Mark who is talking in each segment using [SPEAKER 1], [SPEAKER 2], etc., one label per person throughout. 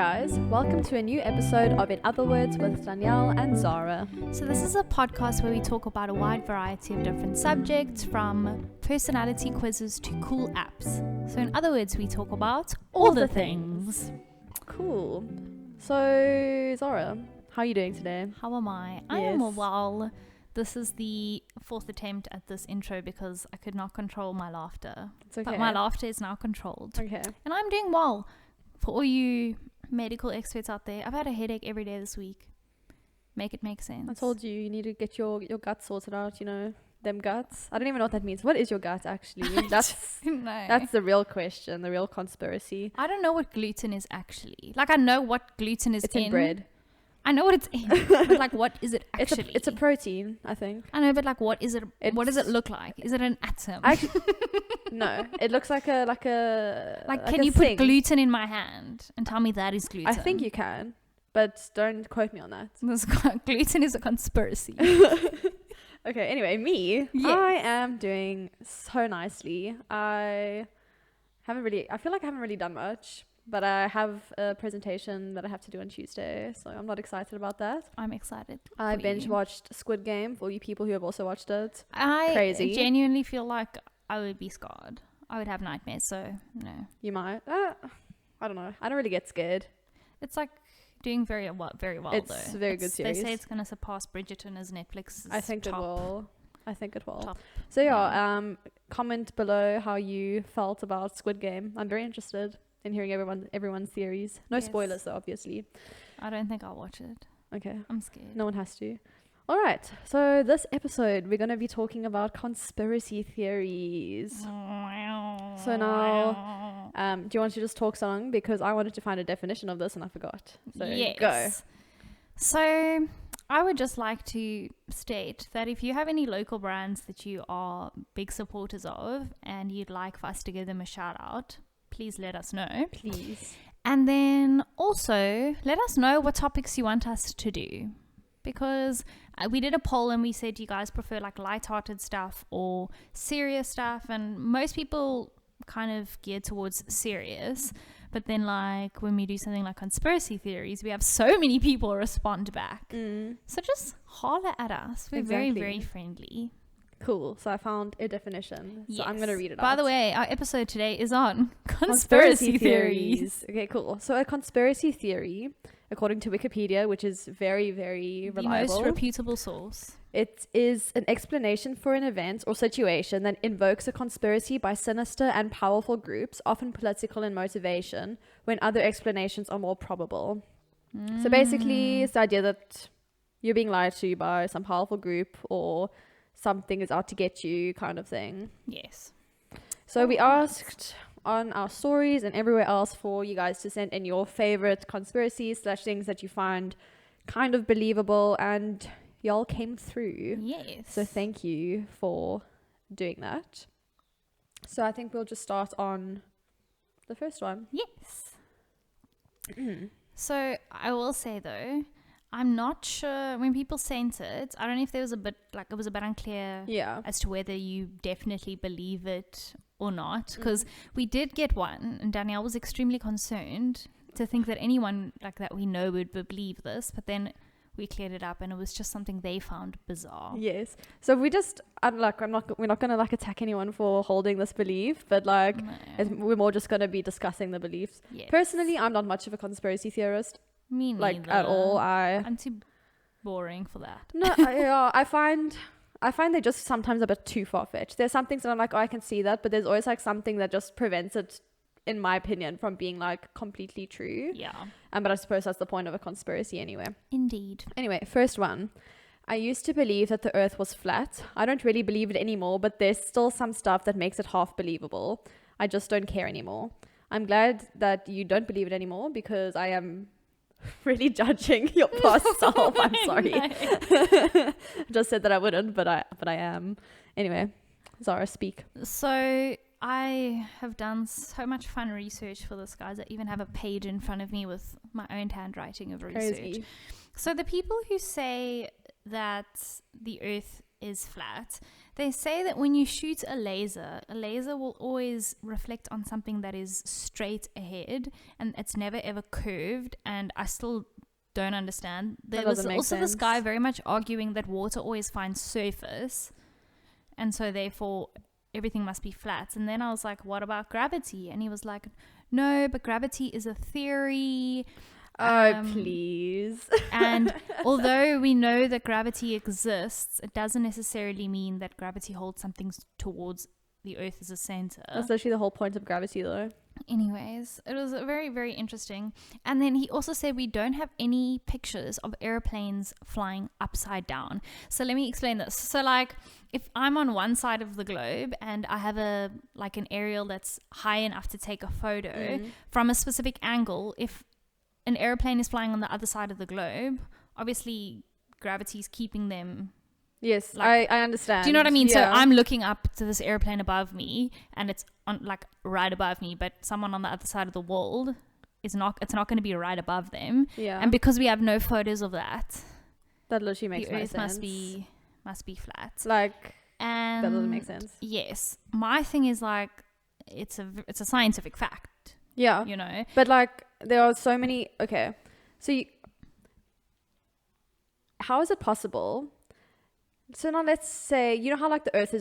[SPEAKER 1] guys, welcome to a new episode of In Other Words with Danielle and Zara.
[SPEAKER 2] So this is a podcast where we talk about a wide variety of different subjects, from personality quizzes to cool apps. So in other words, we talk about all the things.
[SPEAKER 1] Cool. So Zara, how are you doing today?
[SPEAKER 2] How am I? I am well. This is the fourth attempt at this intro because I could not control my laughter.
[SPEAKER 1] It's okay.
[SPEAKER 2] But my laughter is now controlled.
[SPEAKER 1] Okay.
[SPEAKER 2] And I'm doing well. For all you medical experts out there, I've had a headache every day this week. Make it make sense.
[SPEAKER 1] I told you need to get your guts sorted out, you know, them guts. I don't even know what that means. What is your gut actually? That's the real question, the real conspiracy.
[SPEAKER 2] I don't know what gluten is actually. Like, I know what gluten is.
[SPEAKER 1] It's in bread.
[SPEAKER 2] I know what it's in, but like, what is it actually?
[SPEAKER 1] It's a protein, I think.
[SPEAKER 2] I know, but like, what is it? What does it look like? Is it an atom?
[SPEAKER 1] No, it looks like a
[SPEAKER 2] can you put gluten in my hand and tell me that is gluten?
[SPEAKER 1] I think you can, but don't quote me on that.
[SPEAKER 2] Gluten is a conspiracy.
[SPEAKER 1] Okay, anyway, me.
[SPEAKER 2] Yes.
[SPEAKER 1] I am doing so nicely. I feel like I haven't really done much, but I have a presentation that I have to do on Tuesday, so I'm not excited about that.
[SPEAKER 2] I'm excited.
[SPEAKER 1] I binge watched Squid Game for you people who have also watched it.
[SPEAKER 2] Crazy. Genuinely feel like I would be scarred. I would have nightmares, so no.
[SPEAKER 1] You might. I don't know. I don't really get scared.
[SPEAKER 2] It's like doing very well though.
[SPEAKER 1] It's a very good series.
[SPEAKER 2] They say it's going to surpass Bridgerton as Netflix's
[SPEAKER 1] I think
[SPEAKER 2] top.
[SPEAKER 1] it will. I think it will.
[SPEAKER 2] Top.
[SPEAKER 1] So yeah, comment below how you felt about Squid Game. I'm very interested in hearing everyone's theories. No spoilers though, obviously.
[SPEAKER 2] I don't think I'll watch it.
[SPEAKER 1] Okay.
[SPEAKER 2] I'm scared.
[SPEAKER 1] No one has to. All right. So this episode, we're going to be talking about conspiracy theories. So now, do you want to just talk song? Because I wanted to find a definition of this and I forgot. So
[SPEAKER 2] yes.
[SPEAKER 1] Go.
[SPEAKER 2] So I would just like to state that if you have any local brands that you are big supporters of and you'd like for us to give them a shout out, please let us know.
[SPEAKER 1] Please.
[SPEAKER 2] And then also let us know what topics you want us to do. Because we did a poll and we said, do you guys prefer like lighthearted stuff or serious stuff? And most people kind of gear towards serious. But then like when we do something like conspiracy theories, we have so many people respond back. So just holler at us. We're very, very friendly.
[SPEAKER 1] Cool. So I found a definition. So I'm going to read it out.
[SPEAKER 2] By the way, our episode today is on conspiracy theories.
[SPEAKER 1] Okay, cool. So a conspiracy theory, according to Wikipedia, which is very, very reliable.
[SPEAKER 2] The most reputable source.
[SPEAKER 1] It is an explanation for an event or situation that invokes a conspiracy by sinister and powerful groups, often political in motivation, when other explanations are more probable. So basically, it's the idea that you're being lied to by some powerful group or something is out to get you kind of thing.
[SPEAKER 2] Yes.
[SPEAKER 1] So we asked on our stories and everywhere else for you guys to send in your favorite conspiracies / things that you find kind of believable, and y'all came through.
[SPEAKER 2] Yes.
[SPEAKER 1] So thank you for doing that. So I think we'll just start on the first one.
[SPEAKER 2] Yes. So I will say though, I'm not sure when people sent it, I don't know if there was it was a bit unclear as to whether you definitely believe it or not, because we did get one and Danielle was extremely concerned to think that anyone like that we know would believe this, but then we cleared it up and it was just something they found bizarre.
[SPEAKER 1] Yes. So we're not going to like attack anyone for holding this belief, but like we're more just going to be discussing the beliefs.
[SPEAKER 2] Yes.
[SPEAKER 1] Personally, I'm not much of a conspiracy theorist.
[SPEAKER 2] Me neither.
[SPEAKER 1] Like at all.
[SPEAKER 2] I'm too boring for that.
[SPEAKER 1] No, I find they're just sometimes a bit too far-fetched. There's some things that I'm like, oh, I can see that, but there's always like something that just prevents it, in my opinion, from being like completely true.
[SPEAKER 2] Yeah.
[SPEAKER 1] But I suppose that's the point of a conspiracy anyway.
[SPEAKER 2] Indeed.
[SPEAKER 1] Anyway, first one. I used to believe that the earth was flat. I don't really believe it anymore, but there's still some stuff that makes it half believable. I just don't care anymore. I'm glad that you don't believe it anymore, because I am really judging your past self. I'm sorry. I just said that I wouldn't, but I am. Anyway, Zara, speak.
[SPEAKER 2] So I have done so much fun research for this, guys. I even have a page in front of me with my own handwriting of research.
[SPEAKER 1] Crazy.
[SPEAKER 2] So the people who say that the earth is flat, They say that when you shoot a laser will always reflect on something that is straight ahead, and it's never ever curved. And I still don't understand. There was also this guy very much arguing that water always finds surface, and so therefore everything must be flat. And then I was like, what about gravity? And he was like, no, but gravity is a theory.
[SPEAKER 1] Oh, please.
[SPEAKER 2] And although we know that gravity exists, it doesn't necessarily mean that gravity holds something towards the Earth as a center.
[SPEAKER 1] That's actually the whole point of gravity, though.
[SPEAKER 2] Anyways, it was very, very interesting. And then he also said we don't have any pictures of airplanes flying upside down. So let me explain this. So like, if I'm on one side of the globe and I have an aerial that's high enough to take a photo from a specific angle, if an airplane is flying on the other side of the globe, obviously gravity is keeping them.
[SPEAKER 1] Yes, I understand.
[SPEAKER 2] Do you know what I mean?
[SPEAKER 1] Yeah.
[SPEAKER 2] So I'm looking up to this airplane above me, and it's on right above me, but someone on the other side of the world it's not going to be right above them.
[SPEAKER 1] Yeah.
[SPEAKER 2] And because we have no photos of that
[SPEAKER 1] literally makes
[SPEAKER 2] the
[SPEAKER 1] no
[SPEAKER 2] Earth
[SPEAKER 1] sense.
[SPEAKER 2] must be flat.
[SPEAKER 1] And that doesn't make sense.
[SPEAKER 2] Yes, my thing is it's a scientific fact.
[SPEAKER 1] Yeah.
[SPEAKER 2] You know,
[SPEAKER 1] but there are so many. Okay, so how is it possible? So now let's say, you know how the Earth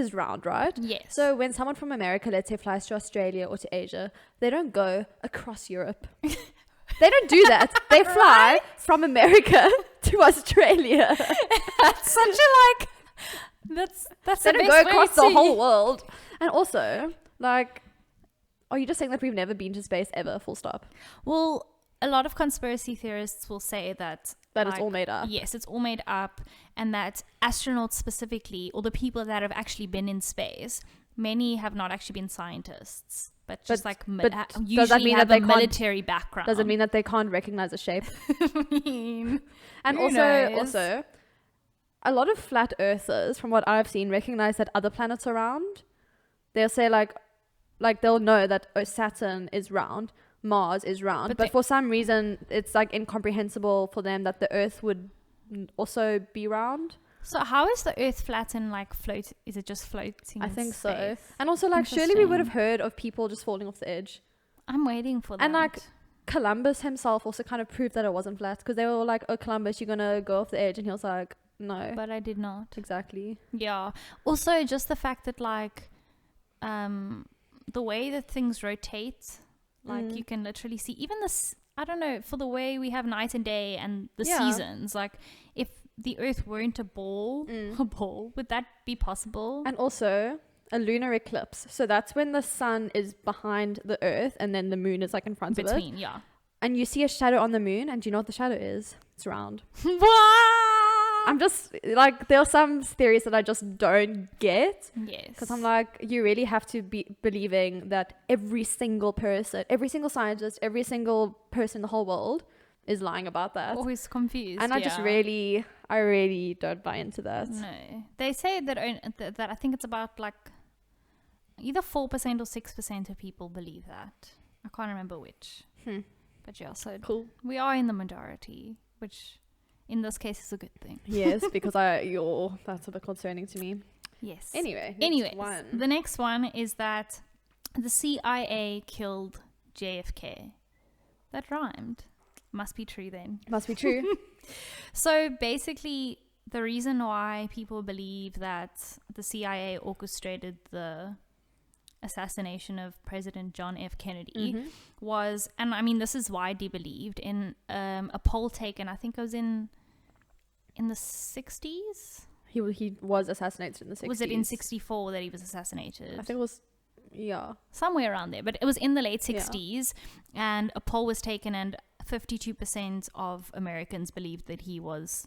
[SPEAKER 1] is round, right?
[SPEAKER 2] Yes.
[SPEAKER 1] So when someone from America, let's say, flies to Australia or to Asia, they don't go across Europe. They don't do that. They fly from America to Australia.
[SPEAKER 2] That's such a that's
[SPEAKER 1] they
[SPEAKER 2] the
[SPEAKER 1] don't
[SPEAKER 2] best
[SPEAKER 1] go across
[SPEAKER 2] way
[SPEAKER 1] the whole world. And also, are you just saying that we've never been to space ever? Full stop.
[SPEAKER 2] Well, a lot of conspiracy theorists will say that
[SPEAKER 1] it's all made up.
[SPEAKER 2] Yes, it's all made up, and that astronauts specifically, or the people that have actually been in space, many have not actually been scientists, but just usually
[SPEAKER 1] does that mean
[SPEAKER 2] have
[SPEAKER 1] that they
[SPEAKER 2] a military background.
[SPEAKER 1] Does it mean that they can't recognize a shape? And
[SPEAKER 2] who
[SPEAKER 1] also, a lot of flat earthers, from what I've seen, recognize that other planets are round. They'll say they'll know that Saturn is round, Mars is round, but for some reason it's incomprehensible for them that the Earth would also be round.
[SPEAKER 2] So how is the Earth flat and float? Is it just floating?
[SPEAKER 1] I think so.
[SPEAKER 2] space?
[SPEAKER 1] And also surely we would have heard of people just falling off the edge.
[SPEAKER 2] I'm waiting for that.
[SPEAKER 1] And Columbus himself also kind of proved that it wasn't flat, because they were all like, oh, Columbus, you're gonna go off the edge, and he was like, no.
[SPEAKER 2] But I did not.
[SPEAKER 1] Exactly.
[SPEAKER 2] Yeah. Also, just the fact that the way that things rotate, you can literally see even this. I don't know, for the way we have night and day and the seasons. If the Earth weren't a ball, would that be possible?
[SPEAKER 1] And also a lunar eclipse. So that's when the sun is behind the Earth and then the moon is in front of it.
[SPEAKER 2] Between, yeah.
[SPEAKER 1] And you see a shadow on the moon, and do you know what the shadow is? It's round. I'm just there are some theories that I just don't get.
[SPEAKER 2] Yes.
[SPEAKER 1] Because I'm you really have to be believing that every single person, every single scientist, every single person in the whole world is lying about that.
[SPEAKER 2] Always confused.
[SPEAKER 1] And I really don't buy into that.
[SPEAKER 2] No. They say that I think it's about either 4% or 6% of people believe that. I can't remember which. But yeah, so
[SPEAKER 1] cool.
[SPEAKER 2] We are in the majority, which in this case is a good thing.
[SPEAKER 1] Yes, because that's a bit concerning to me.
[SPEAKER 2] Yes.
[SPEAKER 1] Anyways,
[SPEAKER 2] the next one is that the CIA killed JFK. That rhymed. Must be true then.
[SPEAKER 1] Must be true.
[SPEAKER 2] So basically, the reason why people believe that the CIA orchestrated the assassination of President John F. Kennedy was, and I mean this is widely believed, in a poll taken, I think it was in the 60s. He
[SPEAKER 1] was assassinated in the 60s.
[SPEAKER 2] Was it in 64 that he was assassinated?
[SPEAKER 1] I think it was, yeah,
[SPEAKER 2] somewhere around there, but it was in the late 60s. And a poll was taken, and 52% of Americans believed that he was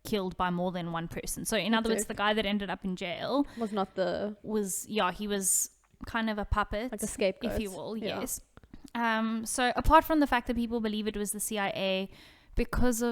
[SPEAKER 2] killed by more than one person. So in other words, the guy that ended up in jail he was kind of a puppet,
[SPEAKER 1] like a scapegoat,
[SPEAKER 2] if you will. Yes. So apart from the fact that people believe it was the CIA, because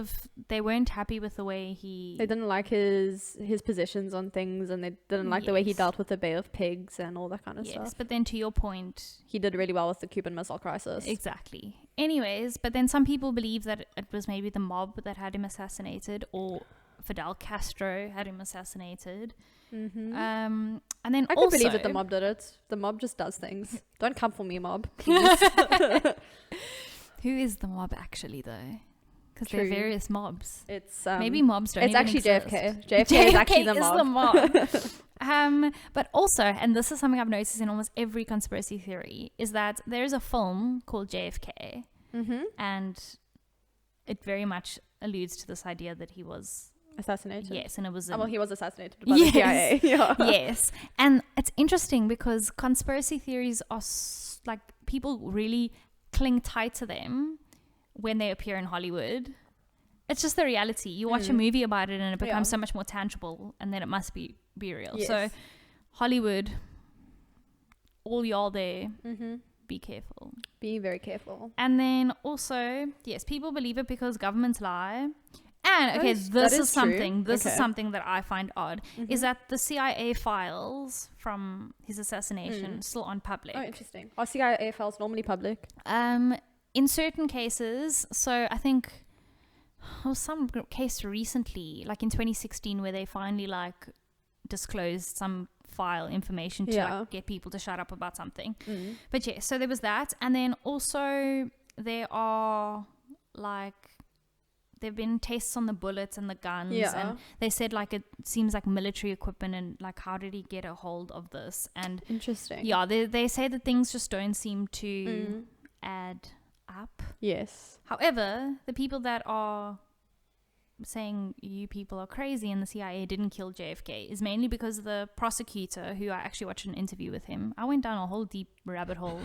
[SPEAKER 2] they weren't happy with the way they
[SPEAKER 1] didn't like his positions on things, and they didn't like the way he dealt with the Bay of Pigs and all that kind of stuff.
[SPEAKER 2] But then to your point,
[SPEAKER 1] he did really well with the Cuban Missile Crisis.
[SPEAKER 2] Exactly. Anyways, but then some people believe that it was maybe the mob that had him assassinated, or Fidel Castro had him assassinated.
[SPEAKER 1] Mm-hmm.
[SPEAKER 2] And then
[SPEAKER 1] I
[SPEAKER 2] also,
[SPEAKER 1] can believe that the mob did it. The mob just does things. Don't come for me, mob, please.
[SPEAKER 2] who is the mob actually, though? Because there are
[SPEAKER 1] True.
[SPEAKER 2] various mobs.
[SPEAKER 1] It's
[SPEAKER 2] Maybe mobs don't
[SPEAKER 1] it's
[SPEAKER 2] even
[SPEAKER 1] actually
[SPEAKER 2] exist.
[SPEAKER 1] JFK. JFK is actually the mob.
[SPEAKER 2] But also, and this is something I've noticed in almost every conspiracy theory, is that there's a film called JFK,
[SPEAKER 1] Mm-hmm.
[SPEAKER 2] and it very much alludes to this idea that he was
[SPEAKER 1] Assassinated.
[SPEAKER 2] yes, and it was
[SPEAKER 1] Well, he was assassinated by the CIA. Yeah.
[SPEAKER 2] yes, and it's interesting because conspiracy theories are like people really cling tight to them when they appear in Hollywood. It's just the reality. You watch a movie about it and it becomes so much more tangible, and then it must be real.
[SPEAKER 1] Yes.
[SPEAKER 2] So Hollywood, all y'all there,
[SPEAKER 1] Mm-hmm.
[SPEAKER 2] be careful.
[SPEAKER 1] Be very careful.
[SPEAKER 2] And then also, yes, people believe it because governments lie. And okay,
[SPEAKER 1] That
[SPEAKER 2] this
[SPEAKER 1] is
[SPEAKER 2] is something.
[SPEAKER 1] true.
[SPEAKER 2] This is
[SPEAKER 1] Okay.
[SPEAKER 2] something that I find odd.
[SPEAKER 1] Mhm.
[SPEAKER 2] Is that the CIA files from his assassination still on public?
[SPEAKER 1] Oh, interesting. Are CIA files normally public?
[SPEAKER 2] In certain cases, so I think some case recently, like in 2016, where they finally like disclosed some file information to like, get people to shut up about something.
[SPEAKER 1] Mm.
[SPEAKER 2] But yeah, so there was that, and then also there are like there've been tests on the bullets and the guns, and they said like it seems like military equipment, and like how did he get a hold of this? And
[SPEAKER 1] Interesting.
[SPEAKER 2] yeah, they say that things just don't seem to add up.
[SPEAKER 1] Yes.
[SPEAKER 2] However, the people that are saying you people are crazy and the CIA didn't kill JFK is mainly because the prosecutor, who I actually watched an interview with him, I went down a whole deep rabbit hole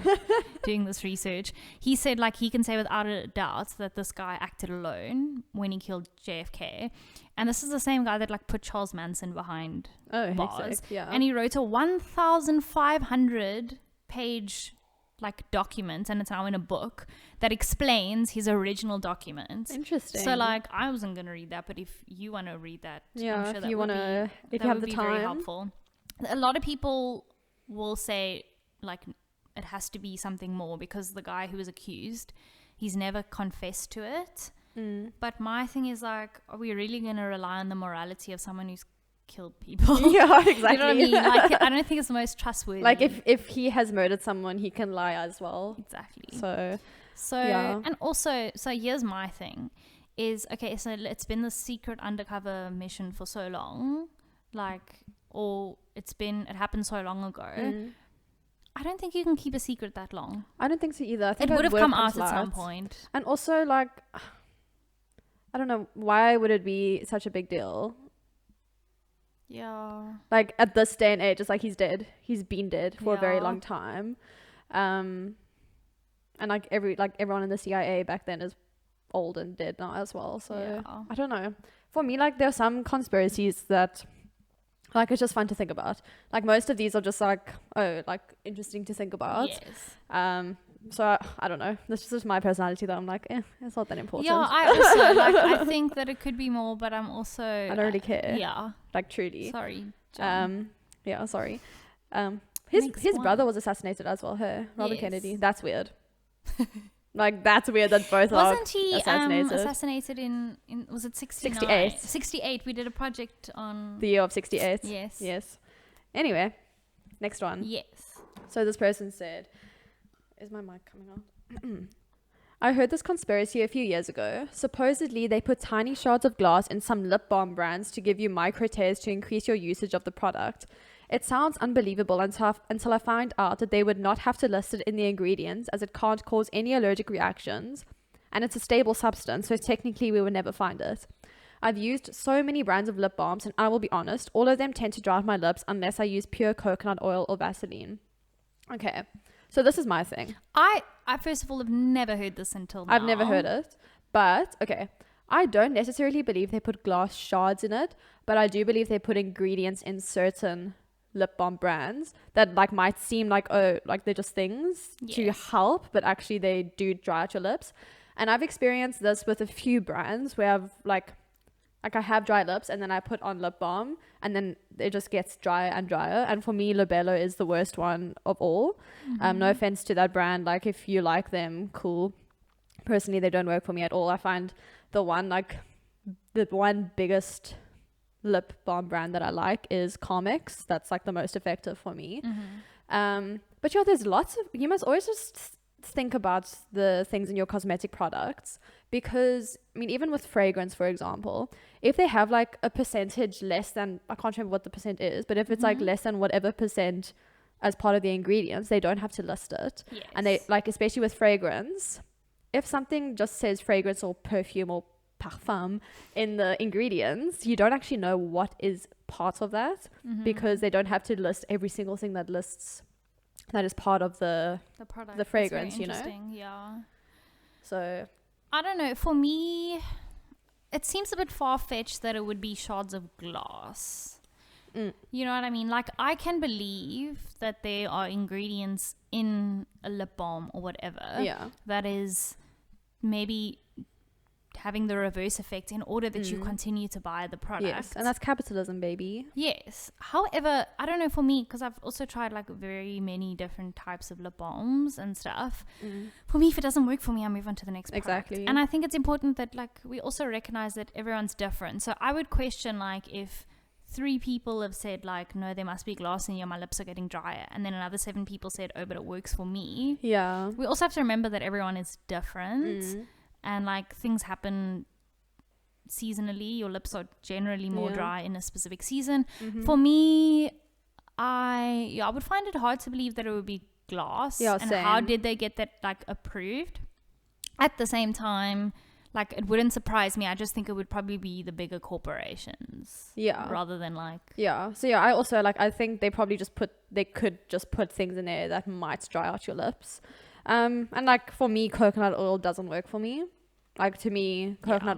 [SPEAKER 2] doing this research. He said like he can say without a doubt that this guy acted alone when he killed JFK, and this is the same guy that like put Charles Manson behind bars.
[SPEAKER 1] Hectic. Yeah.
[SPEAKER 2] And he wrote a 1,500 page like document, and it's now in a book that explains his original document.
[SPEAKER 1] Interesting.
[SPEAKER 2] So like I wasn't gonna read that, but if you want to read that,
[SPEAKER 1] yeah,
[SPEAKER 2] I'm sure
[SPEAKER 1] if
[SPEAKER 2] that
[SPEAKER 1] you
[SPEAKER 2] would
[SPEAKER 1] want to,
[SPEAKER 2] be,
[SPEAKER 1] if
[SPEAKER 2] that
[SPEAKER 1] you have
[SPEAKER 2] would
[SPEAKER 1] the
[SPEAKER 2] be very
[SPEAKER 1] time.
[SPEAKER 2] helpful. A lot of people will say like it has to be something more because the guy who was accused, he's never confessed to it. But my thing is like, are we really gonna rely on the morality of someone who's killed people?
[SPEAKER 1] Yeah, exactly.
[SPEAKER 2] You know what I mean? Like, I don't think it's the most trustworthy.
[SPEAKER 1] Like if he has murdered someone, he can lie as well.
[SPEAKER 2] Exactly.
[SPEAKER 1] So
[SPEAKER 2] yeah. And also, so here's my thing is, okay, so it's been the secret undercover mission for so long, like, or it happened so long ago. I don't think you can keep a secret that long.
[SPEAKER 1] I don't think so either. I think
[SPEAKER 2] It would have come out
[SPEAKER 1] to
[SPEAKER 2] at some
[SPEAKER 1] light.
[SPEAKER 2] point.
[SPEAKER 1] And also, like, I don't know, why would it be such a big deal?
[SPEAKER 2] Yeah.
[SPEAKER 1] Like, at this day and age, it's like he's dead. He's been dead for a very
[SPEAKER 2] Yeah.
[SPEAKER 1] long time. And like everyone in the CIA back then is old and dead now as well. So
[SPEAKER 2] Yeah.
[SPEAKER 1] I don't know. For me, like, there are some conspiracies that, like, it's just fun to think about. Like, most of these are just like, oh, like, interesting to think about.
[SPEAKER 2] Yes.
[SPEAKER 1] So I don't know. This is just my personality that I'm like, it's not that important.
[SPEAKER 2] Yeah, I also like. I think that it could be more, but I'm also.
[SPEAKER 1] I don't really care.
[SPEAKER 2] Yeah.
[SPEAKER 1] Like, truly.
[SPEAKER 2] Sorry. John.
[SPEAKER 1] Yeah, sorry. His
[SPEAKER 2] Next
[SPEAKER 1] brother
[SPEAKER 2] one.
[SPEAKER 1] was assassinated as well. Robert
[SPEAKER 2] Yes.
[SPEAKER 1] Kennedy. That's weird. Like, that's weird that both
[SPEAKER 2] Wasn't he
[SPEAKER 1] are assassinated.
[SPEAKER 2] assassinated in was it 69?
[SPEAKER 1] 68.
[SPEAKER 2] 68. We did a project on
[SPEAKER 1] The year of 68.
[SPEAKER 2] Yes.
[SPEAKER 1] Yes. Anyway, next one.
[SPEAKER 2] Yes.
[SPEAKER 1] So this person said, is my mic coming on? I heard this conspiracy a few years ago. Supposedly, they put tiny shards of glass in some lip balm brands to give you micro tears to increase your usage of the product. It sounds unbelievable until I find out that they would not have to list it in the ingredients, as it can't cause any allergic reactions, and it's a stable substance, so technically we would never find it. I've used so many brands of lip balms, and I will be honest, all of them tend to dry out my lips unless I use pure coconut oil or Vaseline. Okay, so this is my thing.
[SPEAKER 2] I first of all have never heard this until now.
[SPEAKER 1] I've never heard it, but okay. I don't necessarily believe they put glass shards in it, but I do believe they put ingredients in certain lip balm brands that like might seem like, oh, like they're just things to help, but actually they do dry out your lips. And I've experienced this with a few brands where I've like I have dry lips and then I put on lip balm and then it just gets drier and drier. And for me, Labello is the worst one of all. No offense to that brand. Like, if you like them, cool. Personally, they don't work for me at all. I find the one biggest lip balm brand that I like is Comics. That's like the most effective for me. But yeah, there's lots of, you must always just think about the things in your cosmetic products, because I mean, even with fragrance, for example, if they have like a percentage less than, I can't remember what the percent is, but if it's like less than whatever percent as part of the ingredients, they don't have to list it.
[SPEAKER 2] Yes.
[SPEAKER 1] And they, like, especially with fragrance, if something just says fragrance or perfume or parfum in the ingredients, you don't actually know what is part of that, because they don't have to list every single thing that is part of the
[SPEAKER 2] product,
[SPEAKER 1] the fragrance, you know.
[SPEAKER 2] Yeah.
[SPEAKER 1] So
[SPEAKER 2] I don't know, for me it seems a bit far-fetched that it would be shards of glass. You know what I mean? Like, I can believe that there are ingredients in a lip balm or whatever that is maybe having the reverse effect in order that you continue to buy the product.
[SPEAKER 1] Yes, and that's capitalism, baby.
[SPEAKER 2] Yes. However, I don't know, for me, because I've also tried like very many different types of lip balms and stuff. For me, if it doesn't work for me, I move on to the next product.
[SPEAKER 1] Exactly.
[SPEAKER 2] And I think it's important that like we also recognize that everyone's different. So I would question like if 3 people have said like, no, there must be glass in here, my lips are getting drier, and then another 7 people said, oh, but it works for me.
[SPEAKER 1] Yeah.
[SPEAKER 2] We also have to remember that everyone is different. And like things happen seasonally. Your lips are generally more dry in a specific season. For me, I would find it hard to believe that it would be glass.
[SPEAKER 1] Yeah,
[SPEAKER 2] and
[SPEAKER 1] same.
[SPEAKER 2] how did they get that like approved? At the same time, like, it wouldn't surprise me. I just think it would probably be the bigger corporations.
[SPEAKER 1] Yeah.
[SPEAKER 2] Rather than like...
[SPEAKER 1] Yeah. So yeah, I also like, I think they probably they could just put things in there that might dry out your lips. And like for me, coconut oil doesn't work for me. Like, to me, coconut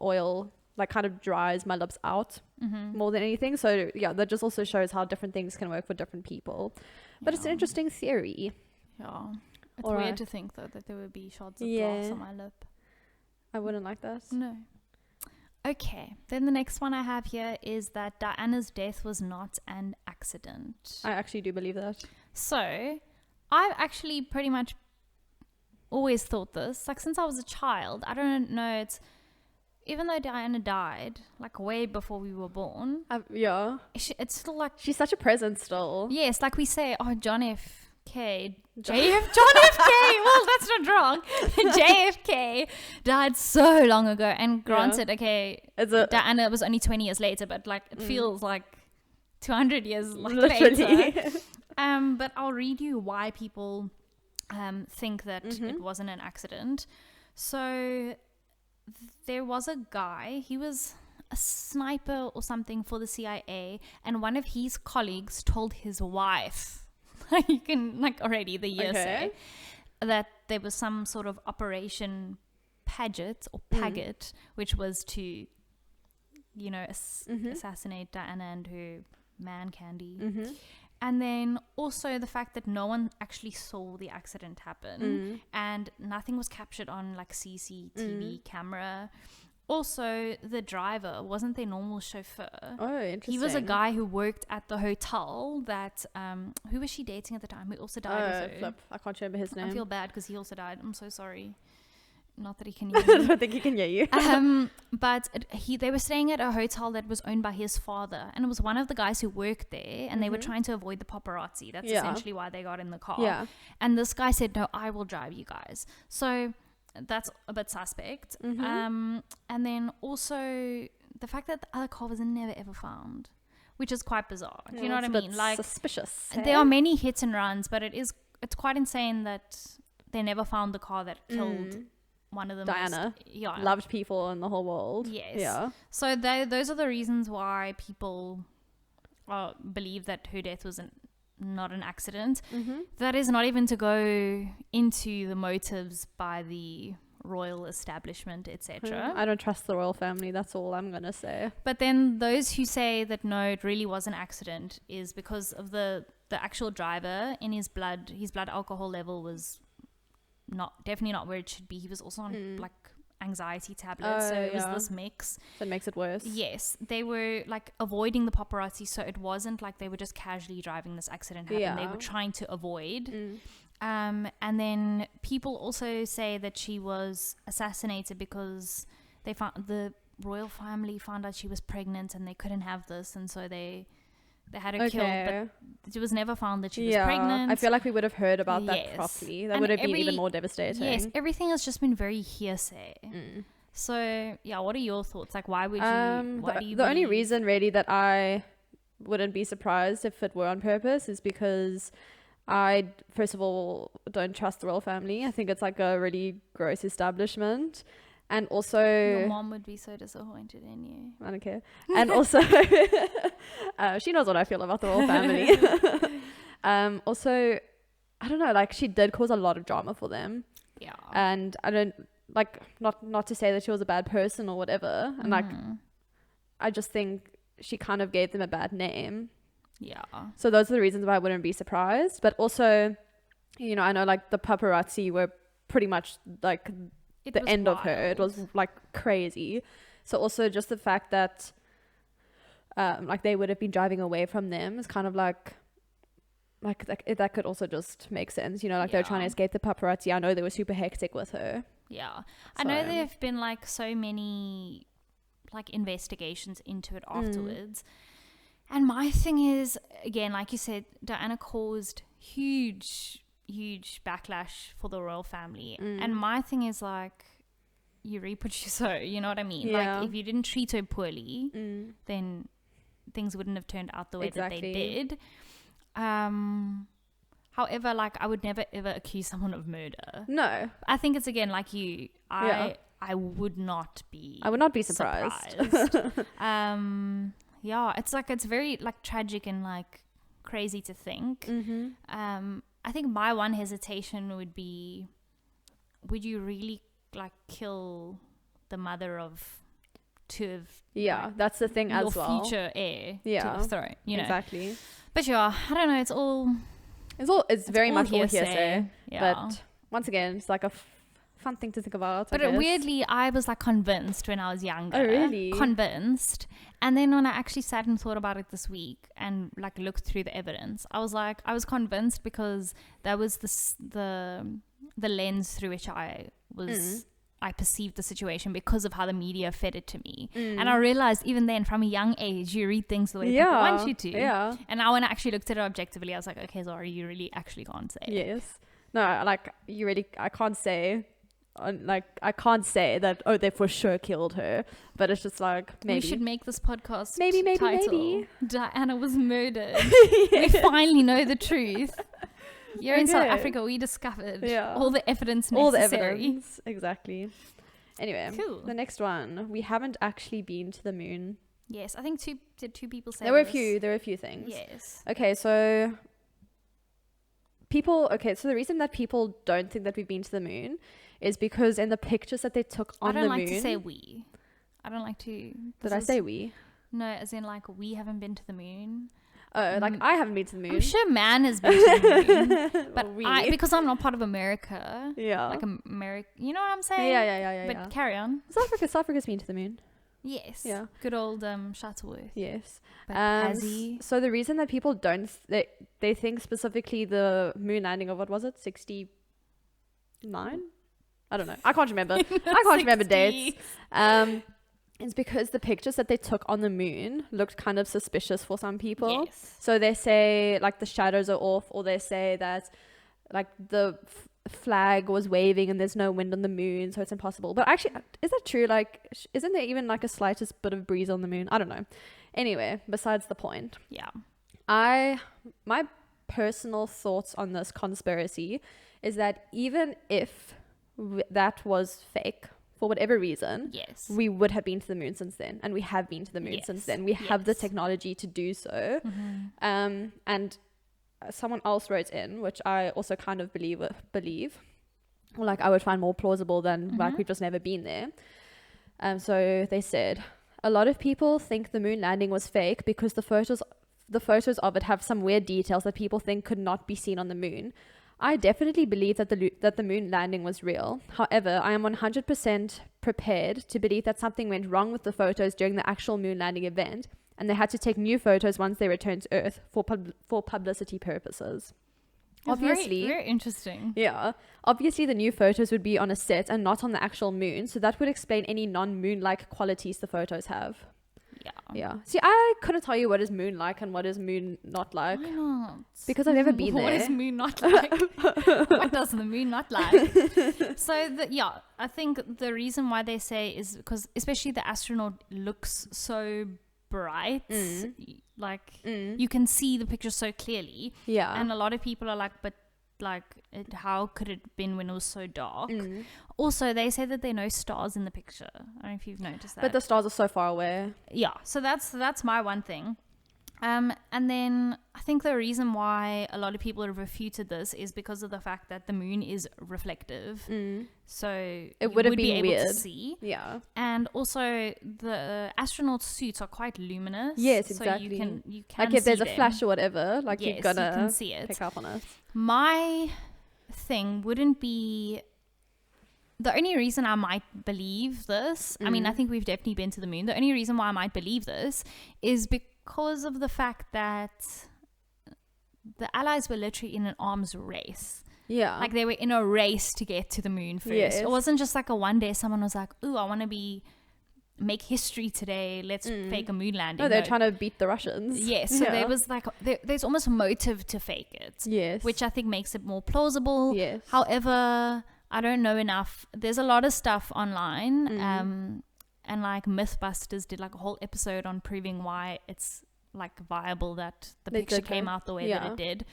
[SPEAKER 1] oil like kind of dries my lips out more than anything. So yeah, that just also shows how different things can work for different people. But it's an interesting theory.
[SPEAKER 2] Yeah. It's
[SPEAKER 1] All
[SPEAKER 2] weird
[SPEAKER 1] right.
[SPEAKER 2] to think though that there would be shards of glass on my lip.
[SPEAKER 1] I wouldn't like that.
[SPEAKER 2] No. Okay. Then the next one I have here is that Diana's death was not an accident.
[SPEAKER 1] I actually do believe that.
[SPEAKER 2] So I've actually pretty much always thought this, like since I was a child. I don't know, it's even though Diana died like way before we were born, it's still like
[SPEAKER 1] she's such a presence still.
[SPEAKER 2] Yes, like we say, oh, John F. John F. K. Well, that's not wrong. JFK died so long ago, and granted, Diana was only 20 years later, but like it feels like 200 years later. But I'll read you why people think that it wasn't an accident. So there was a guy, he was a sniper or something for the CIA, and one of his colleagues told his wife, you can like already the year say, that there was some sort of Operation Paget or Paget, which was to, you know, assassinate Diana and her man Candy. And then also the fact that no one actually saw the accident happen, and nothing was captured on like CCTV camera. Also, the driver wasn't their normal chauffeur.
[SPEAKER 1] Oh, interesting.
[SPEAKER 2] He was a guy who worked at the hotel that, who was she dating at the time? Who also died with her.
[SPEAKER 1] Flip. I can't remember his name.
[SPEAKER 2] I feel bad because he also died. I'm so sorry. Not that he can hear me.
[SPEAKER 1] I don't think he can hear you.
[SPEAKER 2] But they were staying at a hotel that was owned by his father, and it was one of the guys who worked there, and they were trying to avoid the paparazzi. That's essentially why they got in the car.
[SPEAKER 1] Yeah.
[SPEAKER 2] And this guy said, no, I will drive you guys. So that's a bit suspect. And then also the fact that the other car was never ever found, which is quite bizarre. Do you know what I mean? Like,
[SPEAKER 1] suspicious.
[SPEAKER 2] There are many hits and runs, but it's quite insane that they never found the car that killed one of them.
[SPEAKER 1] Diana. Loved people in the whole world.
[SPEAKER 2] Yes.
[SPEAKER 1] Yeah.
[SPEAKER 2] So those are the reasons why people believe that her death was not an accident. That is not even to go into the motives by the royal establishment, etc.
[SPEAKER 1] I don't trust the royal family, that's all I'm gonna say.
[SPEAKER 2] But then those who say that no, it really was an accident is because of the actual driver. In his blood alcohol level was definitely not where it should be. He was also on like anxiety tablets, so it was this mix.
[SPEAKER 1] So it makes it worse.
[SPEAKER 2] Yes, they were like avoiding the paparazzi, so it wasn't like they were just casually driving this accident happen. They were trying to avoid. And then people also say that she was assassinated because they found the royal family found out she was pregnant and they couldn't have this, and so they had her killed, but it was never found that she was pregnant.
[SPEAKER 1] I feel like we would have heard about that
[SPEAKER 2] Yes.
[SPEAKER 1] properly. That
[SPEAKER 2] And
[SPEAKER 1] would have been even more devastating.
[SPEAKER 2] Yes, everything has just been very hearsay. So yeah, what are your thoughts? Like, why would you? Why do you?
[SPEAKER 1] The only
[SPEAKER 2] believe-
[SPEAKER 1] reason really that I wouldn't be surprised if it were on purpose is because I, first of all, don't trust the royal family. I think it's like a really gross establishment. And also,
[SPEAKER 2] your mom would be so disappointed in you.
[SPEAKER 1] I don't care. And also, she knows what I feel about the royal family. Also, I don't know, like, she did cause a lot of drama for them.
[SPEAKER 2] Yeah.
[SPEAKER 1] And I don't, like, not to say that she was a bad person or whatever. And like, I just think she kind of gave them a bad name.
[SPEAKER 2] Yeah.
[SPEAKER 1] So those are the reasons why I wouldn't be surprised. But also, you know, I know like the paparazzi were pretty much like the end of her. It was like crazy. So also just the fact that like they would have been driving away from them is kind of like that could also just make sense, you know, like they were trying to escape the paparazzi. I know they were super hectic with her.
[SPEAKER 2] Yeah. I know there have been like so many like investigations into it afterwards. And my thing is, again, like you said, Diana caused huge backlash for the royal family. And my thing is like, you reap what you sow, you know what I mean?
[SPEAKER 1] Yeah.
[SPEAKER 2] Like if you didn't treat her poorly, then things wouldn't have turned out the way that they did. However, like I would never ever accuse someone of murder.
[SPEAKER 1] No.
[SPEAKER 2] I think it's again like you. I would not be
[SPEAKER 1] surprised.
[SPEAKER 2] Yeah, it's like it's very like tragic and like crazy to think. I think my one hesitation would be, would you really like kill the mother of two of
[SPEAKER 1] that's the thing as well,
[SPEAKER 2] your future heir to the throne, you know?
[SPEAKER 1] Exactly.
[SPEAKER 2] But yeah, I don't know, it's
[SPEAKER 1] very
[SPEAKER 2] all
[SPEAKER 1] much all hearsay.
[SPEAKER 2] Yeah.
[SPEAKER 1] But once again, it's like a fun thing to think about.
[SPEAKER 2] But weirdly, I was like convinced when I was younger.
[SPEAKER 1] Oh, really?
[SPEAKER 2] Convinced. And then when I actually sat and thought about it this week and like looked through the evidence, I was convinced because that was the lens through which I perceived the situation because of how the media fed it to me. And I realized even then from a young age, you read things the way people want you to. Yeah. And now when I actually looked at it objectively, I was like, okay, Zara, you really actually can't say.
[SPEAKER 1] Yes. No, like I can't say that, oh, they for sure killed her. But it's just like, maybe.
[SPEAKER 2] We should make this podcast
[SPEAKER 1] maybe.
[SPEAKER 2] Diana was murdered. We finally know the truth. You're in South Africa, we discovered all the evidence necessary.
[SPEAKER 1] All the evidence, exactly. Anyway,
[SPEAKER 2] cool.
[SPEAKER 1] The next one. We haven't actually been to the moon.
[SPEAKER 2] Yes, I think two people said
[SPEAKER 1] there were a few things.
[SPEAKER 2] Yes.
[SPEAKER 1] Okay, so the reason that people don't think that we've been to the moon is because in the pictures that they took on the moon...
[SPEAKER 2] I don't like to say we. I don't like to...
[SPEAKER 1] Did I say we?
[SPEAKER 2] No, as in like we haven't been to the moon.
[SPEAKER 1] Oh, like I haven't been to the moon.
[SPEAKER 2] I'm sure man has been to the moon. But because I'm not part of America. Yeah. Like America, you know what I'm saying?
[SPEAKER 1] Yeah.
[SPEAKER 2] But carry on.
[SPEAKER 1] South Africa's been to the moon.
[SPEAKER 2] Yes.
[SPEAKER 1] Yeah.
[SPEAKER 2] Good old Shuttleworth.
[SPEAKER 1] Yes.
[SPEAKER 2] But
[SPEAKER 1] so the reason that people don't, they think specifically the moon landing of, what was it? 69? I don't know. I can't remember. I can't remember dates. It's because the pictures that they took on the moon looked kind of suspicious for some people.
[SPEAKER 2] Yes.
[SPEAKER 1] So they say like the shadows are off, or they say that like the flag was waving and there's no wind on the moon, so it's impossible. But actually, is that true? Like, isn't there even like a slightest bit of breeze on the moon? I don't know. Anyway, besides the point.
[SPEAKER 2] Yeah.
[SPEAKER 1] My personal thoughts on this conspiracy is that even if that was fake, for whatever reason,
[SPEAKER 2] yes,
[SPEAKER 1] we would have been to the moon since then, and we have been to the moon since then. We have the technology to do so. And someone else wrote in, which I also kind of believe, or like I would find more plausible than like we've just never been there. So they said, a lot of people think the moon landing was fake because the photos of it have some weird details that people think could not be seen on the moon. I definitely believe that the moon landing was real. However, I am 100% prepared to believe that something went wrong with the photos during the actual moon landing event, and they had to take new photos once they returned to Earth for publicity purposes. Obviously.
[SPEAKER 2] Very, very interesting.
[SPEAKER 1] Yeah. Obviously, the new photos would be on a set and not on the actual moon. So that would explain any non-moon-like qualities the photos have.
[SPEAKER 2] Yeah.
[SPEAKER 1] Yeah. See, I couldn't tell you what is moon like and what is moon not like.
[SPEAKER 2] Why not?
[SPEAKER 1] Because I've never been there.
[SPEAKER 2] What is moon not like? What does the moon not like? So, I think the reason why they say is because, especially the astronaut looks so bright. Like, you can see the picture so clearly.
[SPEAKER 1] Yeah.
[SPEAKER 2] And a lot of people are like, but like, how could it have been when it was so dark? Also, they say that there are no stars in the picture. I don't know if you've noticed that.
[SPEAKER 1] But the stars are so far away.
[SPEAKER 2] Yeah, so that's my one thing. And then I think the reason why a lot of people have refuted this is because of the fact that the moon is reflective. So
[SPEAKER 1] it would
[SPEAKER 2] be able
[SPEAKER 1] weird
[SPEAKER 2] to see.
[SPEAKER 1] Yeah.
[SPEAKER 2] And also the astronaut suits are quite luminous.
[SPEAKER 1] Yes, exactly.
[SPEAKER 2] So you can
[SPEAKER 1] like if there's
[SPEAKER 2] see
[SPEAKER 1] a
[SPEAKER 2] them.
[SPEAKER 1] flash or whatever, like
[SPEAKER 2] Yes,
[SPEAKER 1] you're gonna
[SPEAKER 2] you can see it.
[SPEAKER 1] pick up on it.
[SPEAKER 2] My thing wouldn't be... The only reason I might believe this, I mean, I think we've definitely been to the moon. The only reason why I might believe this is because of the fact that the Allies were literally in an arms race.
[SPEAKER 1] Yeah.
[SPEAKER 2] Like they were in a race to get to the moon first.
[SPEAKER 1] Yes.
[SPEAKER 2] It wasn't just like a one day someone was like, ooh, I want to make history today. Let's fake a moon landing.
[SPEAKER 1] No, they're trying to beat the Russians.
[SPEAKER 2] Yes. So there was like, there's almost a motive to fake it.
[SPEAKER 1] Yes.
[SPEAKER 2] Which I think makes it more plausible.
[SPEAKER 1] Yes.
[SPEAKER 2] However, I don't know enough. There's a lot of stuff online. And like Mythbusters did like a whole episode on proving why it's like viable that the picture came out the way that it did.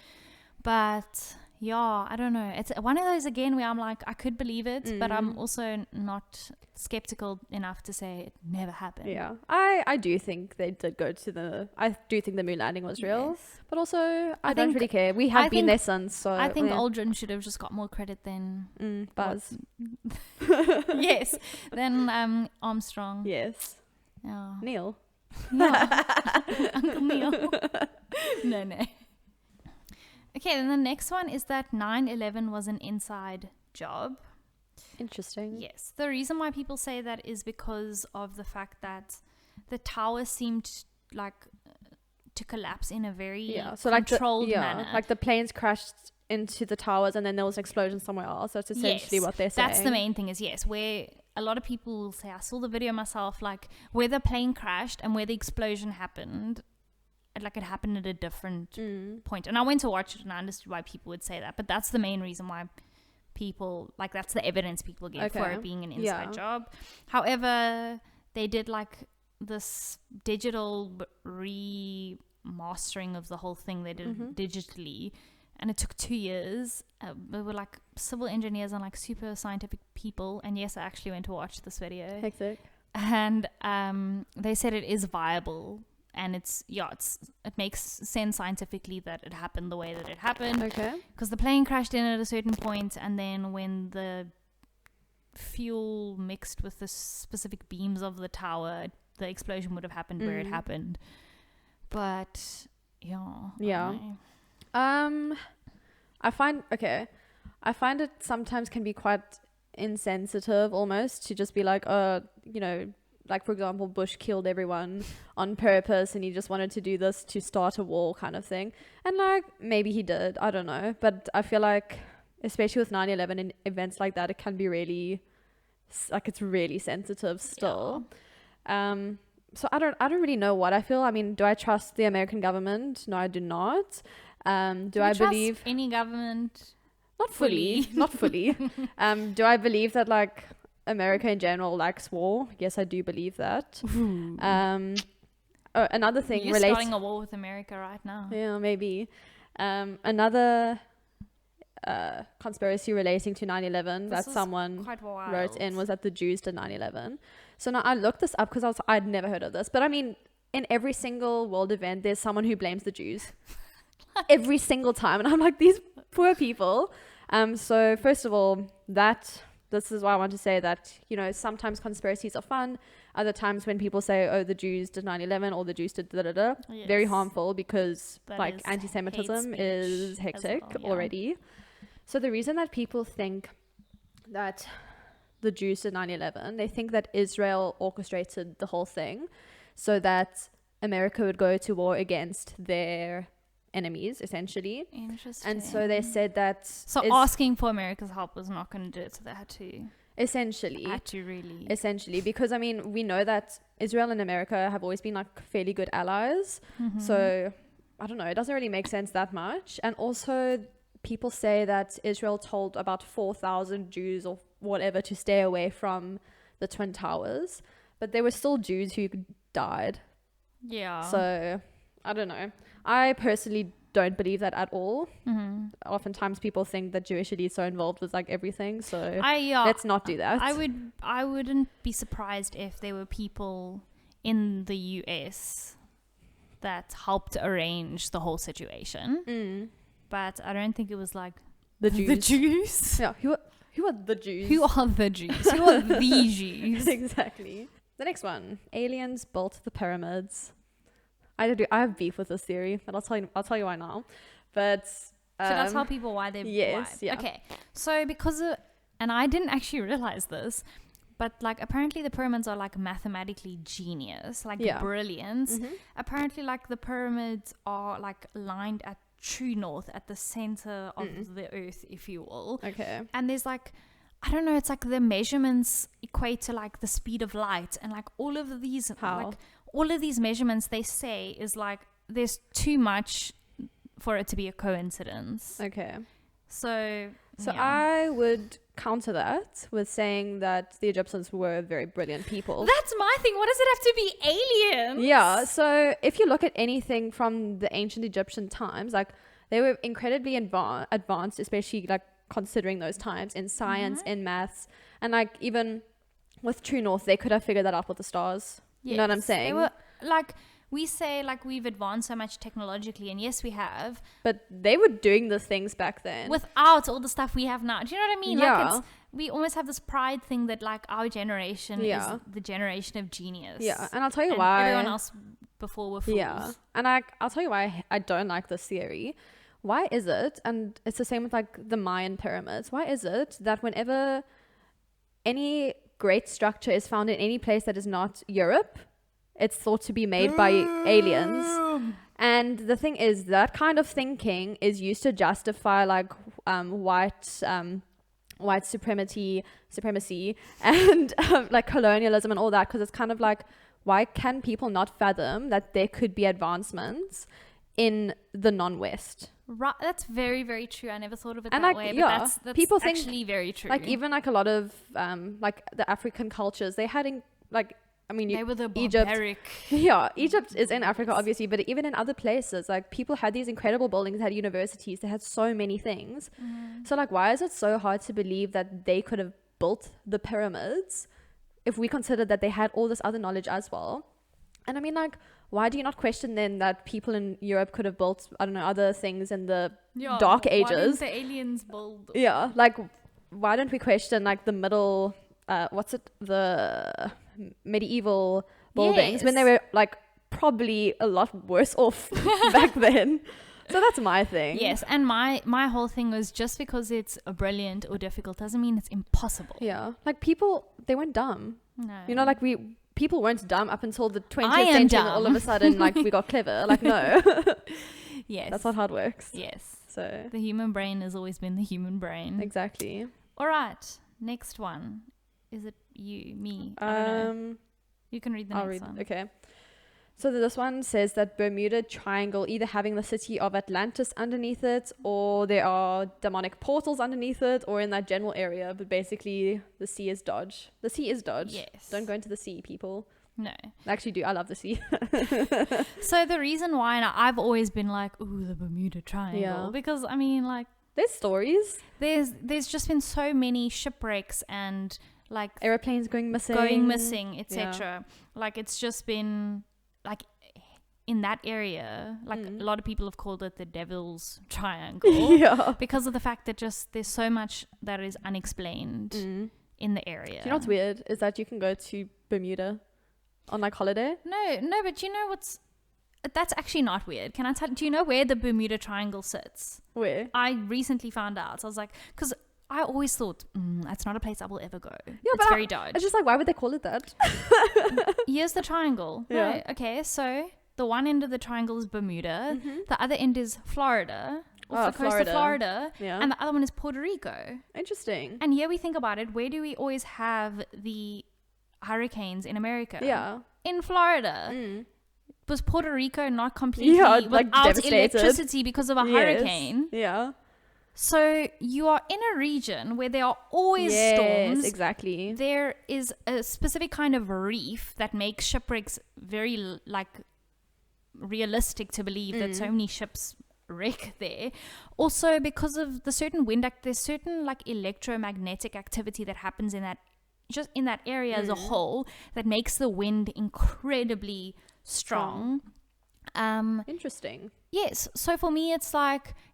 [SPEAKER 2] But yeah, I don't know. It's one of those again where I'm like, I could believe it, but I'm also not skeptical enough to say it never happened.
[SPEAKER 1] Yeah, I do think they did go to I do think the moon landing was real.
[SPEAKER 2] Yes.
[SPEAKER 1] But also, I don't really care. We have been there since, so...
[SPEAKER 2] I think Aldrin should have just got more credit than...
[SPEAKER 1] Buzz.
[SPEAKER 2] Yes. Then Armstrong.
[SPEAKER 1] Yes.
[SPEAKER 2] Yeah.
[SPEAKER 1] Neil.
[SPEAKER 2] Yeah. Uncle Neil. No. Okay, then the next one is that 9/11 was an inside job.
[SPEAKER 1] Interesting.
[SPEAKER 2] Yes. The reason why people say that is because of the fact that the tower seemed like to collapse in a very controlled manner.
[SPEAKER 1] Like the planes crashed into the towers and then there was an explosion somewhere else. That's essentially what they're saying.
[SPEAKER 2] That's the main thing is, where a lot of people will say, I saw the video myself, like where the plane crashed and where the explosion happened, like it happened at a different point. And I went to watch it and I understood why people would say that. But that's the main reason why people, like that's the evidence people give for it being an inside job. However, they did like this digital remastering of the whole thing. They did it digitally. And it took 2 years. They were like civil engineers and like super scientific people. And yes, I actually went to watch this video.
[SPEAKER 1] Hectic.
[SPEAKER 2] And they said it is viable. And it makes sense scientifically that it happened the way that it happened. Okay. Because the plane crashed in at a certain point, and then when the fuel mixed with the specific beams of the tower, the explosion would have happened where it happened. But yeah.
[SPEAKER 1] I find it sometimes can be quite insensitive almost to just be like, like for example, Bush killed everyone on purpose and he just wanted to do this to start a war kind of thing. And like maybe he did, I don't know, but I feel like especially with 9/11 and events like that, it can be really like it's really sensitive still. So I don't really know what I feel. I mean, do I trust the American government? No, I do not. Do I believe
[SPEAKER 2] any government?
[SPEAKER 1] Not fully. Do I believe that like America in general likes war? Yes, I do believe that. Another thing
[SPEAKER 2] You're starting a war with America right now.
[SPEAKER 1] Yeah, maybe. Another conspiracy relating to 9/11 that someone wrote in was that the Jews did 9/11. So now I looked this up because I'd never heard of this. But I mean, in every single world event, there's someone who blames the Jews. Every single time. And I'm like, these poor people. So first of all, this is why I want to say that, sometimes conspiracies are fun. Other times when people say, oh, the Jews did 9/11 or the Jews did da-da-da, very harmful because like anti-Semitism is hectic already. So the reason that people think that the Jews did 9/11, they think that Israel orchestrated the whole thing so that America would go to war against their enemies, essentially.
[SPEAKER 2] Interesting.
[SPEAKER 1] And so they said that...
[SPEAKER 2] So asking for America's help was not going to do it, so they had to...
[SPEAKER 1] Essentially.
[SPEAKER 2] Really...
[SPEAKER 1] Essentially, because, I mean, we know that Israel and America have always been, like, fairly good allies. So, I don't know, it doesn't really make sense that much. And also, people say that Israel told about 4,000 Jews or whatever to stay away from the Twin Towers. But there were still Jews who died. Yeah. So, I don't know. I personally don't believe that at all. Oftentimes people think that Jewish elite's so involved with like everything, so let's not do that.
[SPEAKER 2] I wouldn't be surprised if there were people in the US that helped arrange the whole situation, but I don't think it was like the Jews.
[SPEAKER 1] Yeah, who are the Jews?
[SPEAKER 2] Who are the Jews? Who are the Jews?
[SPEAKER 1] Exactly. The next one: aliens built the pyramids. I have beef with this theory, but I'll tell you why now. But
[SPEAKER 2] should I tell people why they're...
[SPEAKER 1] Yes,
[SPEAKER 2] why?
[SPEAKER 1] yeah.
[SPEAKER 2] Okay, so because of... And I didn't actually realize this, but like apparently the pyramids are like mathematically genius, like brilliant. Apparently like the pyramids are like lined at true north, at the center of the earth, if you will.
[SPEAKER 1] Okay.
[SPEAKER 2] And there's like... I don't know, it's like the measurements equate to like the speed of light, and like all of these...
[SPEAKER 1] How?
[SPEAKER 2] Like, all of these measurements, they say, is like there's too much for it to be a coincidence.
[SPEAKER 1] Okay.
[SPEAKER 2] So
[SPEAKER 1] I would counter that with saying that the Egyptians were very brilliant people.
[SPEAKER 2] That's my thing. What does it have to be aliens?
[SPEAKER 1] Yeah. So if you look at anything from the ancient Egyptian times, like they were incredibly advanced, especially like considering those times in science, in maths, and like even with True North, they could have figured that out with the stars. Yes, you know what I'm saying?
[SPEAKER 2] They were like, we say like we've advanced so much technologically, and yes, we have.
[SPEAKER 1] But they were doing the things back then
[SPEAKER 2] without all the stuff we have now. Do you know what I mean?
[SPEAKER 1] Yeah.
[SPEAKER 2] Like we almost have this pride thing that like our generation is the generation of genius.
[SPEAKER 1] Yeah, and I'll tell you why.
[SPEAKER 2] Everyone else before were fools.
[SPEAKER 1] Yeah, and I'll tell you why I don't like this theory. Why is it, and it's the same with like the Mayan pyramids, why is it that whenever any great structure is found in any place that is not Europe, it's thought to be made by aliens? And the thing is, that kind of thinking is used to justify like white supremacy and like colonialism and all that, because it's kind of like, why can people not fathom that there could be advancements in the non-West?
[SPEAKER 2] Right, that's very, very true. I never thought of it
[SPEAKER 1] and
[SPEAKER 2] that
[SPEAKER 1] like,
[SPEAKER 2] way, but
[SPEAKER 1] yeah,
[SPEAKER 2] that's
[SPEAKER 1] people
[SPEAKER 2] actually
[SPEAKER 1] think,
[SPEAKER 2] very true.
[SPEAKER 1] Like even like a lot of like the African cultures, they had
[SPEAKER 2] they were the
[SPEAKER 1] barbaric. Egypt is in Africa, obviously, but even in other places, like people had these incredible buildings, they had universities, they had so many things. So like, why is it so hard to believe that they could have built the pyramids if we consider that they had all this other knowledge as well? And I mean, like, why do you not question then that people in Europe could have built, I don't know, other things in the Dark Ages? Why
[SPEAKER 2] didn't the aliens build?
[SPEAKER 1] Yeah, like, why don't we question like the middle, the medieval buildings when they were like probably a lot worse off back then? So that's my thing.
[SPEAKER 2] Yes, and my whole thing was, just because it's brilliant or difficult doesn't mean it's impossible.
[SPEAKER 1] Yeah, like people, they weren't dumb.
[SPEAKER 2] No.
[SPEAKER 1] You know, like people weren't dumb up until the 20th century, and all of a sudden like we got clever. Like, no.
[SPEAKER 2] Yes.
[SPEAKER 1] That's not how it works.
[SPEAKER 2] Yes.
[SPEAKER 1] So
[SPEAKER 2] the human brain has always been the human brain.
[SPEAKER 1] Exactly.
[SPEAKER 2] All right. Next one. Is it you? Me? I don't know. You can read the next one.
[SPEAKER 1] Okay. So this one says that Bermuda Triangle, either having the city of Atlantis underneath it, or there are demonic portals underneath it, or in that general area. But basically, the sea is dodge. The sea is dodge.
[SPEAKER 2] Yes.
[SPEAKER 1] Don't go into the sea, people.
[SPEAKER 2] No.
[SPEAKER 1] I actually do. I love the sea.
[SPEAKER 2] So the reason why I've always been like, ooh, the Bermuda Triangle. Because, I mean, like...
[SPEAKER 1] There's stories.
[SPEAKER 2] There's just been so many shipwrecks and, like...
[SPEAKER 1] airplanes going missing,
[SPEAKER 2] etc. Like, it's just been... like in that area, like a lot of people have called it the Devil's Triangle because of the fact that just there's so much that is unexplained in the area.
[SPEAKER 1] Do you know what's weird is that you can go to Bermuda on like holiday?
[SPEAKER 2] No, but you know that's actually not weird. Can I tell? Do you know where the Bermuda Triangle sits?
[SPEAKER 1] Where?
[SPEAKER 2] I recently found out. So I was like, because I always thought that's not a place I will ever go. Yeah, it's
[SPEAKER 1] but
[SPEAKER 2] very dodgy.
[SPEAKER 1] It's just like, why would they call it that?
[SPEAKER 2] Here's the triangle.
[SPEAKER 1] Yeah.
[SPEAKER 2] No, okay, so the one end of the triangle is Bermuda, the other end is Florida, off the coast of Florida, and the other one is Puerto Rico.
[SPEAKER 1] Interesting.
[SPEAKER 2] And here we think about it, where do we always have the hurricanes in America?
[SPEAKER 1] Yeah.
[SPEAKER 2] In Florida. Was Puerto Rico not completely
[SPEAKER 1] like
[SPEAKER 2] without
[SPEAKER 1] devastated
[SPEAKER 2] electricity because of a hurricane?
[SPEAKER 1] Yeah.
[SPEAKER 2] So you are in a region where there are always storms.
[SPEAKER 1] Exactly.
[SPEAKER 2] There is a specific kind of reef that makes shipwrecks very realistic to believe that so many ships wreck there. Also, because of the certain wind there's certain electromagnetic activity that happens in that area as a whole that makes the wind incredibly strong.
[SPEAKER 1] Interesting.
[SPEAKER 2] Yes, so for me it's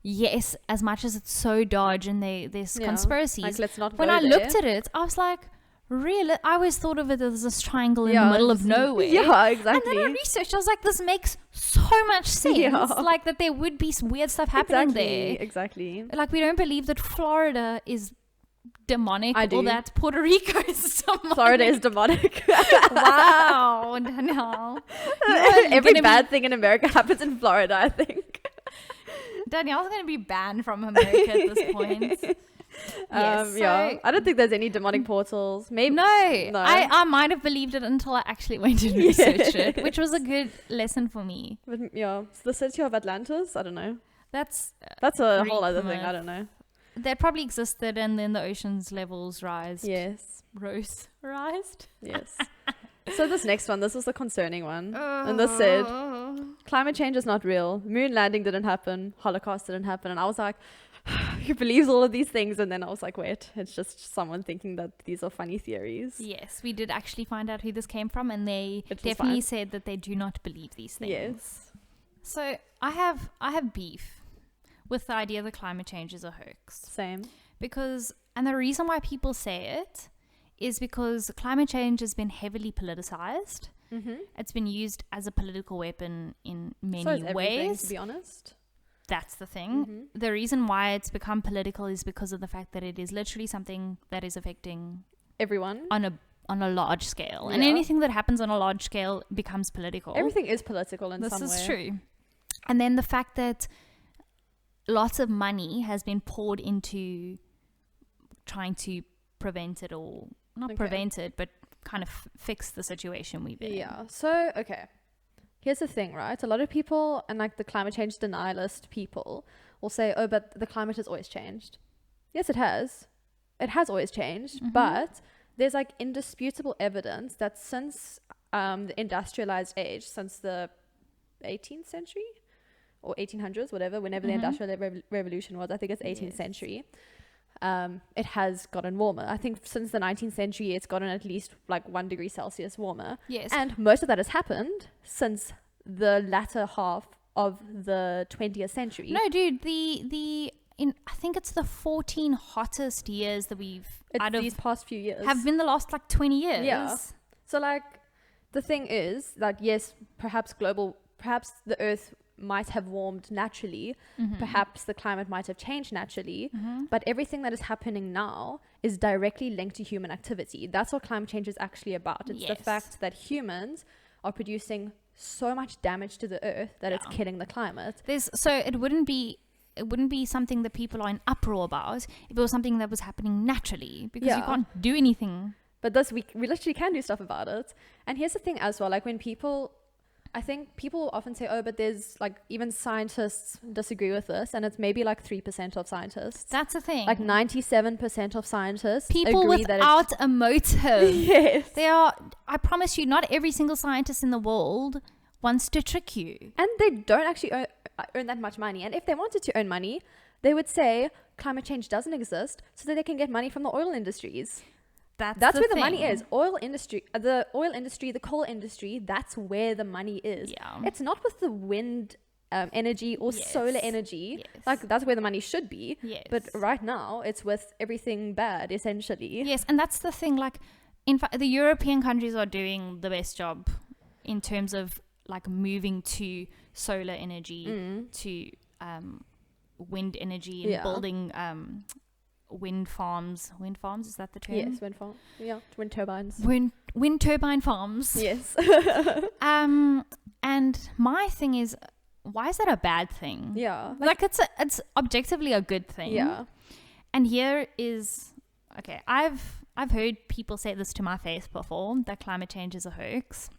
[SPEAKER 2] yes, as much as it's so dodge and there's conspiracies,
[SPEAKER 1] let's not
[SPEAKER 2] when
[SPEAKER 1] go
[SPEAKER 2] I
[SPEAKER 1] there.
[SPEAKER 2] looked at it I was like, really? I always thought of it as this triangle in the middle of nowhere.
[SPEAKER 1] Yeah, exactly.
[SPEAKER 2] And then I researched, I was like, this makes so much sense. That there would be weird stuff happening there.
[SPEAKER 1] Exactly.
[SPEAKER 2] We don't believe that Florida is demonic,
[SPEAKER 1] I do.
[SPEAKER 2] or that Puerto Rico is demonic.
[SPEAKER 1] Florida is demonic.
[SPEAKER 2] Wow, Danielle.
[SPEAKER 1] Every bad thing in America happens in Florida, I think.
[SPEAKER 2] Danielle's going to be banned from America at this point.
[SPEAKER 1] I don't think there's any demonic portals. Maybe
[SPEAKER 2] no. I might have believed it until I actually went and researched it, which was a good lesson for me.
[SPEAKER 1] But so the city of Atlantis, I don't know.
[SPEAKER 2] That's
[SPEAKER 1] a whole other
[SPEAKER 2] myth.
[SPEAKER 1] thing. I don't know.
[SPEAKER 2] That probably existed, and then the ocean's levels rised.
[SPEAKER 1] Yes.
[SPEAKER 2] Rised?
[SPEAKER 1] Yes. So this next one, this was the concerning one. And this said, climate change is not real. Moon landing didn't happen. Holocaust didn't happen. And I was like, who believes all of these things? And then I was like, wait, it's just someone thinking that these are funny theories.
[SPEAKER 2] Yes, we did actually find out who this came from, and they definitely
[SPEAKER 1] fine.
[SPEAKER 2] said that they do not believe these things.
[SPEAKER 1] Yes.
[SPEAKER 2] So I have beef with the idea that climate change is a hoax.
[SPEAKER 1] Same.
[SPEAKER 2] And the reason why people say it is because climate change has been heavily politicized. It's been used as a political weapon in many ways.
[SPEAKER 1] To be honest.
[SPEAKER 2] That's the thing. The reason why it's become political is because of the fact that it is literally something that is affecting
[SPEAKER 1] everyone
[SPEAKER 2] on a large scale. And anything that happens on a large scale becomes political.
[SPEAKER 1] Everything is political in some way.
[SPEAKER 2] This is true. And then the fact that lots of money has been poured into trying to prevent it, or not prevent it, but kind of fix the situation we've been in.
[SPEAKER 1] So, here's the thing, right? A lot of people, and the climate change denialist people, will say, oh, but the climate has always changed. Yes, it has. It has always changed, but there's indisputable evidence that since the industrialized age, since the 18th century or 1800s, whatever, whenever the industrial revolution was, I think it's 18th century, it has gotten warmer. I think since the 19th century, it's gotten at least 1 degree Celsius warmer.
[SPEAKER 2] Yes.
[SPEAKER 1] And most of that has happened since the latter half of the 20th century.
[SPEAKER 2] No, dude, I think it's the 14 hottest years that
[SPEAKER 1] these past few years
[SPEAKER 2] have been the last 20 years.
[SPEAKER 1] Yeah. So the thing is that yes, perhaps the Earth might have warmed naturally, perhaps the climate might have changed naturally, but everything that is happening now is directly linked to human activity. That's what climate change is actually about. It's the fact that humans are producing so much damage to the Earth that it's killing the climate.
[SPEAKER 2] So it wouldn't be something that people are in uproar about if it was something that was happening naturally, because you can't do anything.
[SPEAKER 1] But we literally can do stuff about it. And here's the thing as well, when I think people often say, oh, but there's even scientists disagree with this, and it's maybe 3% of scientists.
[SPEAKER 2] That's the thing.
[SPEAKER 1] 97% of scientists
[SPEAKER 2] people
[SPEAKER 1] agree
[SPEAKER 2] without a motive.
[SPEAKER 1] Yes.
[SPEAKER 2] I promise you, not every single scientist in the world wants to trick you.
[SPEAKER 1] And they don't actually earn that much money. And if they wanted to earn money, they would say climate change doesn't exist so that they can get money from the oil industries. That's where the money is. The oil industry, the coal industry, that's where the money is.
[SPEAKER 2] Yeah.
[SPEAKER 1] It's not with the wind energy or solar energy.
[SPEAKER 2] Yes.
[SPEAKER 1] That's where the money should be.
[SPEAKER 2] Yes.
[SPEAKER 1] But right now, it's with everything bad, essentially.
[SPEAKER 2] Yes, and that's the thing. In fact, the European countries are doing the best job in terms of moving to solar energy, to wind energy, and building wind farms. Wind farms, is that the term?
[SPEAKER 1] Yes, wind farm. Yeah, wind turbines.
[SPEAKER 2] Wind turbine farms.
[SPEAKER 1] Yes.
[SPEAKER 2] And my thing is, why is that a bad thing?
[SPEAKER 1] Yeah.
[SPEAKER 2] Like it's objectively a good thing.
[SPEAKER 1] Yeah.
[SPEAKER 2] And here is, okay, I've heard people say this to my face before, that climate change is a hoax.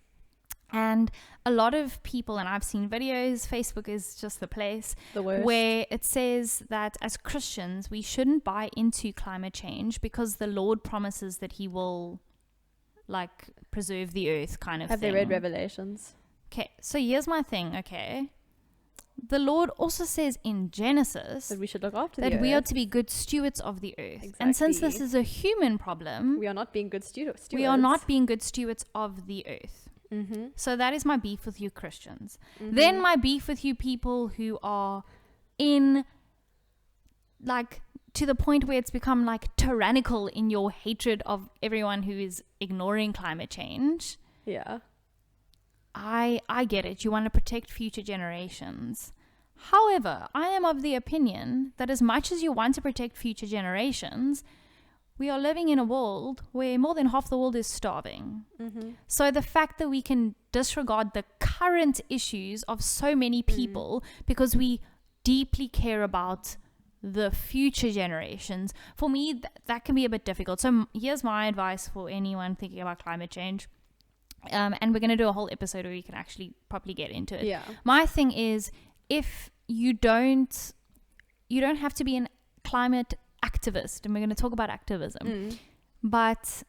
[SPEAKER 2] And a lot of people, and I've seen videos, Facebook is just the place,
[SPEAKER 1] The worst.
[SPEAKER 2] where it says that as Christians, we shouldn't buy into climate change because the Lord promises that he will, like, preserve the earth kind of
[SPEAKER 1] Have
[SPEAKER 2] thing.
[SPEAKER 1] they read Revelations?
[SPEAKER 2] Okay, so here's my thing, okay? The Lord also says in Genesis
[SPEAKER 1] That we should look after
[SPEAKER 2] that
[SPEAKER 1] the
[SPEAKER 2] we are
[SPEAKER 1] earth.
[SPEAKER 2] to be good stewards of the earth. And since this
[SPEAKER 1] Exactly.
[SPEAKER 2] is a human problem,
[SPEAKER 1] We are not being good stewards.
[SPEAKER 2] we are not being good stewards of the earth.
[SPEAKER 1] Mm-hmm.
[SPEAKER 2] So that is my beef with you Christians. Then my beef with you people who are in, like, to the point where it's become like tyrannical in your hatred of everyone who is ignoring climate change.
[SPEAKER 1] Yeah.
[SPEAKER 2] I get it. You want to protect future generations. However, I am of the opinion that as much as you want to protect future generations, we are living in a world where more than half the world is starving.
[SPEAKER 1] Mm-hmm.
[SPEAKER 2] So the fact that we can disregard the current issues of so many people because we deeply care about the future generations, for me, that can be a bit difficult. So here's my advice for anyone thinking about climate change. And we're going to do a whole episode where we can actually properly get into it.
[SPEAKER 1] Yeah.
[SPEAKER 2] My thing is, if you don't have to be a climate activist, and we're going to talk about activism, but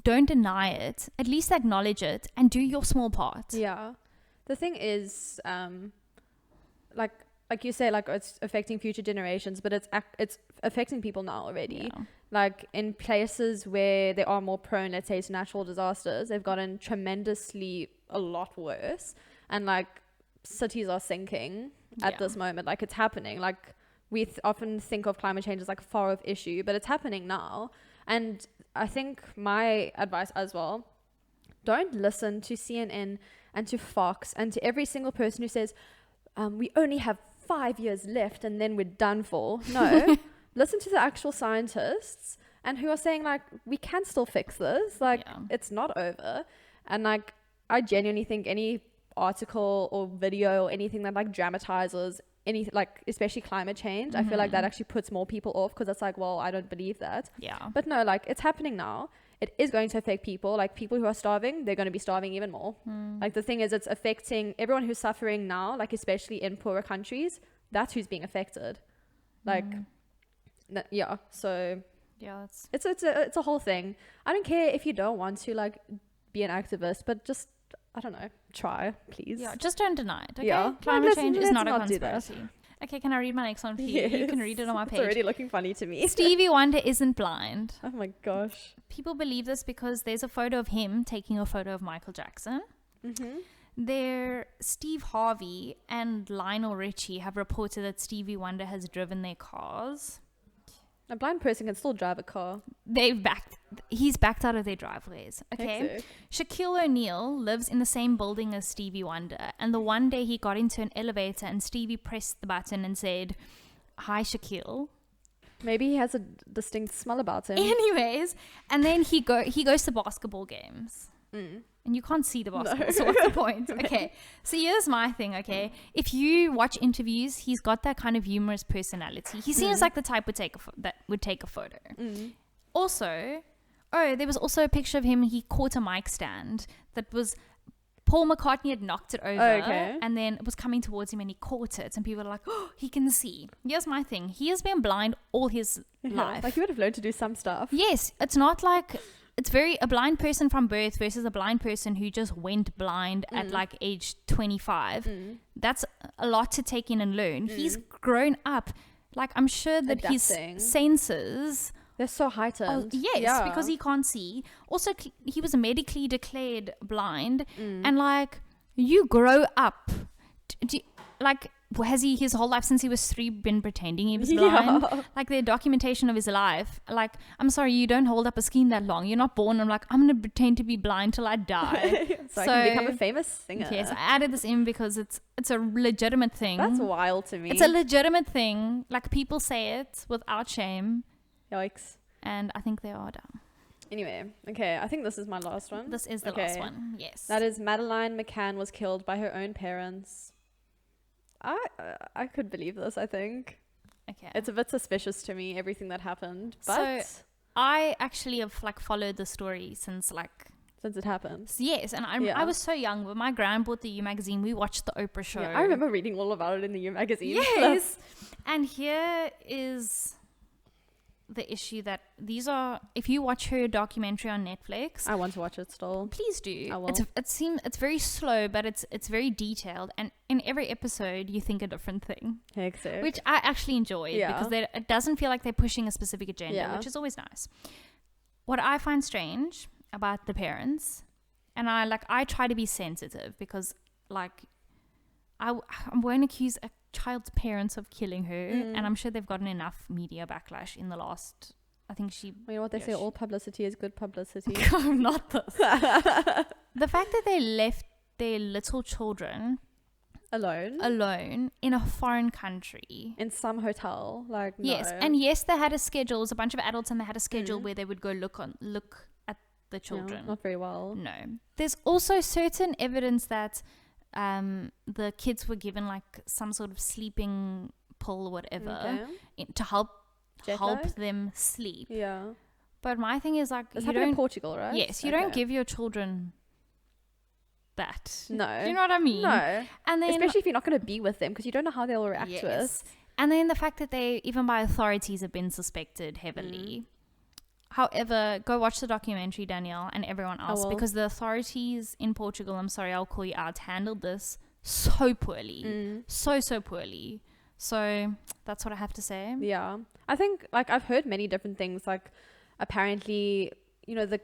[SPEAKER 2] don't deny it. At least acknowledge it and do your small part.
[SPEAKER 1] Yeah. The thing is, like you say, like it's affecting future generations, but it's affecting people now already.
[SPEAKER 2] Yeah.
[SPEAKER 1] Like in places where they are more prone, let's say, to natural disasters, they've gotten tremendously a lot worse. And like cities are sinking at this moment. Like it's happening. Like we often think of climate change as like a far off issue, but it's happening now. And I think my advice as well, don't listen to CNN and to Fox and to every single person who says, we only have 5 years left and then we're done for. No. Listen to the actual scientists and who are saying like, we can still fix this. Like it's not over. And like, I genuinely think any article or video or anything that like dramatizes any, like especially climate change, I feel like that actually puts more people off because it's like, well, I don't believe that.
[SPEAKER 2] Yeah.
[SPEAKER 1] But no, like it's happening now. It is going to affect people. Like people who are starving, they're going to be starving even more. Like the thing is, it's affecting everyone who's suffering now, like especially in poorer countries. That's who's being affected. Like, yeah. So
[SPEAKER 2] Yeah,
[SPEAKER 1] it's a whole thing. I don't care if you don't want to like be an activist, but just, I don't know, try, please.
[SPEAKER 2] yeah, just don't deny it. Okay?
[SPEAKER 1] Yeah.
[SPEAKER 2] Climate change is
[SPEAKER 1] let's
[SPEAKER 2] not a
[SPEAKER 1] not do that.
[SPEAKER 2] conspiracy. Okay, can I read my next one for you? You can read it on my
[SPEAKER 1] It's
[SPEAKER 2] page.
[SPEAKER 1] already looking funny to me.
[SPEAKER 2] Stevie Wonder isn't blind.
[SPEAKER 1] Oh my gosh.
[SPEAKER 2] People believe this because there's a photo of him taking a photo of Michael Jackson. Steve Harvey and Lionel Richie have reported that Stevie Wonder has driven their cars.
[SPEAKER 1] A blind person can still drive a car.
[SPEAKER 2] He's backed out of their driveways. Okay.
[SPEAKER 1] Hectic.
[SPEAKER 2] Shaquille O'Neal lives in the same building as Stevie Wonder, and the one day he got into an elevator and Stevie pressed the button and said, "Hi, Shaquille."
[SPEAKER 1] Maybe he has a distinct smell about him.
[SPEAKER 2] Anyways, and then he goes to basketball games. And you can't see the basketball, so what's the point? Okay, so here's my thing, okay? If you watch interviews, he's got that kind of humorous personality. He seems like the type that would take a photo. Also, there was also a picture of him, he caught a mic stand that was, Paul McCartney had knocked it over, and then it was coming towards him and he caught it, and people are like, oh, he can see. Here's my thing, he has been blind all his life.
[SPEAKER 1] Like he would have learned to do some stuff.
[SPEAKER 2] Yes, it's not like... It's a blind person from birth versus a blind person who just went blind at like age 25. That's a lot to take in and learn. He's grown up. Like, I'm sure that
[SPEAKER 1] Adapting.
[SPEAKER 2] his senses...
[SPEAKER 1] They're so heightened.
[SPEAKER 2] Yes, because he can't see. Also, he was medically declared blind. And like, you grow up. Has he his whole life since he was 3 been pretending he was blind? Like the documentation of his life. Like, I'm sorry, you don't hold up a scheme that long. You're not born. I'm like, I'm going to pretend to be blind till I die.
[SPEAKER 1] so I can become a famous singer.
[SPEAKER 2] Yes, I added this in because it's a legitimate thing.
[SPEAKER 1] That's wild to me.
[SPEAKER 2] It's a legitimate thing. Like, people say it without shame.
[SPEAKER 1] Yikes.
[SPEAKER 2] And I think they are dumb.
[SPEAKER 1] Anyway, okay, I think this is my last one.
[SPEAKER 2] This is the last one, yes.
[SPEAKER 1] That is Madeleine McCann was killed by her own parents. I could believe this, I think.
[SPEAKER 2] Okay.
[SPEAKER 1] It's a bit suspicious to me, everything that happened. But
[SPEAKER 2] So I actually have like followed the story since
[SPEAKER 1] it happened.
[SPEAKER 2] yes, and I was so young, but my gran bought the U magazine. We watched the Oprah show.
[SPEAKER 1] Yeah, I remember reading all about it in the U magazine.
[SPEAKER 2] Yes. And here is the issue that if you watch her documentary on Netflix,
[SPEAKER 1] I want to watch it still.
[SPEAKER 2] please do.
[SPEAKER 1] I will.
[SPEAKER 2] It's very slow, but it's very detailed, and in every episode you think a different thing,
[SPEAKER 1] Hectic.
[SPEAKER 2] which I actually enjoyed because it doesn't feel like they're pushing a specific agenda, which is always nice. What I find strange about the parents, and I try to be sensitive because I won't accuse a child's parents of killing her, and I'm sure they've gotten enough media backlash in the last. I think
[SPEAKER 1] you know what they say, all publicity is good publicity.
[SPEAKER 2] I'm not this. The fact that they left their little children alone in a foreign country,
[SPEAKER 1] in some hotel,
[SPEAKER 2] yes,
[SPEAKER 1] no.
[SPEAKER 2] and yes, they had a schedule. It was a bunch of adults, and they had a schedule where they would go look at the children.
[SPEAKER 1] Not very well.
[SPEAKER 2] No, there's also certain evidence that the kids were given some sort of sleeping pill or whatever to help them sleep.
[SPEAKER 1] Yeah.
[SPEAKER 2] But my thing is
[SPEAKER 1] this happened in Portugal, right?
[SPEAKER 2] Yes, you don't give your children that.
[SPEAKER 1] No.
[SPEAKER 2] Do you know what I mean?
[SPEAKER 1] No.
[SPEAKER 2] And then,
[SPEAKER 1] especially if you're not going to be with them, because you don't know how they'll react to it.
[SPEAKER 2] And then the fact that they, even by authorities, have been suspected heavily. However, go watch the documentary, Danielle, and everyone else, because the authorities in Portugal, I'm sorry, I'll call you out, handled this so poorly. So poorly. So that's what I have to say.
[SPEAKER 1] Yeah. I think, I've heard many different things. Apparently, the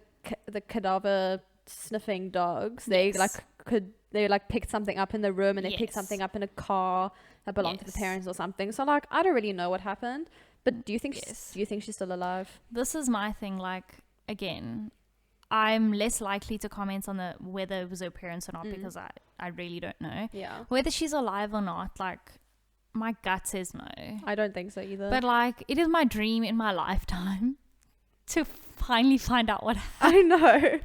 [SPEAKER 1] cadaver sniffing dogs, they picked something up in the room, and they picked something up in a car that belonged to the parents or something. So, I don't really know what happened. But do you think she's still alive?
[SPEAKER 2] This is my thing. Again, I'm less likely to comment on whether it was her parents or not, because I really don't know.
[SPEAKER 1] Yeah.
[SPEAKER 2] Whether she's alive or not, my gut says no.
[SPEAKER 1] I don't think so either.
[SPEAKER 2] But it is my dream in my lifetime to finally find out what happened.
[SPEAKER 1] I know.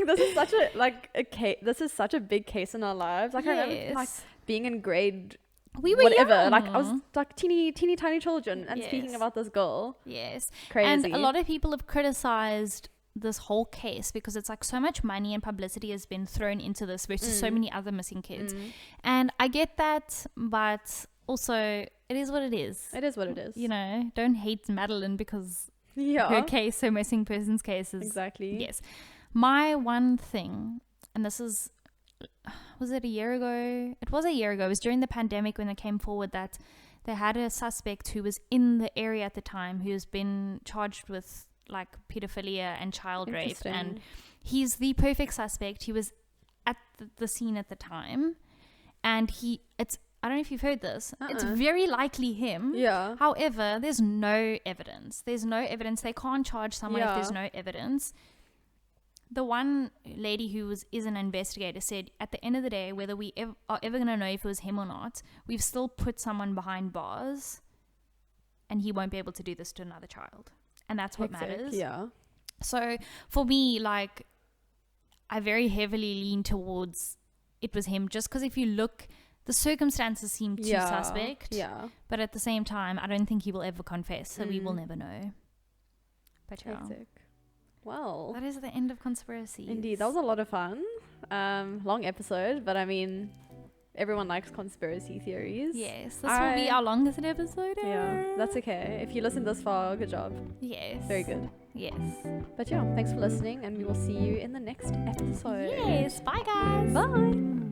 [SPEAKER 1] This is such a case. This is such a big case in our lives. I remember being in grade.
[SPEAKER 2] We were
[SPEAKER 1] whatever.
[SPEAKER 2] Young.
[SPEAKER 1] I was teeny tiny children and speaking about this girl.
[SPEAKER 2] Yes.
[SPEAKER 1] Crazy.
[SPEAKER 2] And a lot of people have criticized this whole case because it's so much money and publicity has been thrown into this versus so many other missing kids. And I get that, but also it is what it is.
[SPEAKER 1] It is what it is.
[SPEAKER 2] Don't hate Madeline because her case, her missing persons case is...
[SPEAKER 1] Exactly.
[SPEAKER 2] Yes. My one thing, and this is... Was it a year ago? It was a year ago. It was during the pandemic when they came forward that they had a suspect who was in the area at the time who's been charged with pedophilia and child rape, and he's the perfect suspect. He was at the scene at the time, and I don't know if you've heard this. It's very likely him.
[SPEAKER 1] Yeah.
[SPEAKER 2] However, there's no evidence. They can't charge someone if there's no evidence. The one lady who is an investigator said, at the end of the day, whether we are ever going to know if it was him or not, we've still put someone behind bars, and he won't be able to do this to another child. And that's what matters.
[SPEAKER 1] Yeah.
[SPEAKER 2] So for me, I very heavily lean towards it was him, just because if you look, the circumstances seem too suspect.
[SPEAKER 1] Yeah.
[SPEAKER 2] But at the same time, I don't think he will ever confess, so we will never know. But yeah.
[SPEAKER 1] Hectic. Well,
[SPEAKER 2] that is the end of Conspiracies.
[SPEAKER 1] Indeed, that was a lot of fun. Long episode, but everyone likes conspiracy theories.
[SPEAKER 2] Yes, this will be our longest episode ever.
[SPEAKER 1] Yeah, that's okay. If you listen this far, good job.
[SPEAKER 2] Yes.
[SPEAKER 1] Very good.
[SPEAKER 2] Yes.
[SPEAKER 1] But yeah, thanks for listening, and we will see you in the next episode.
[SPEAKER 2] Yes, bye guys.
[SPEAKER 1] Bye.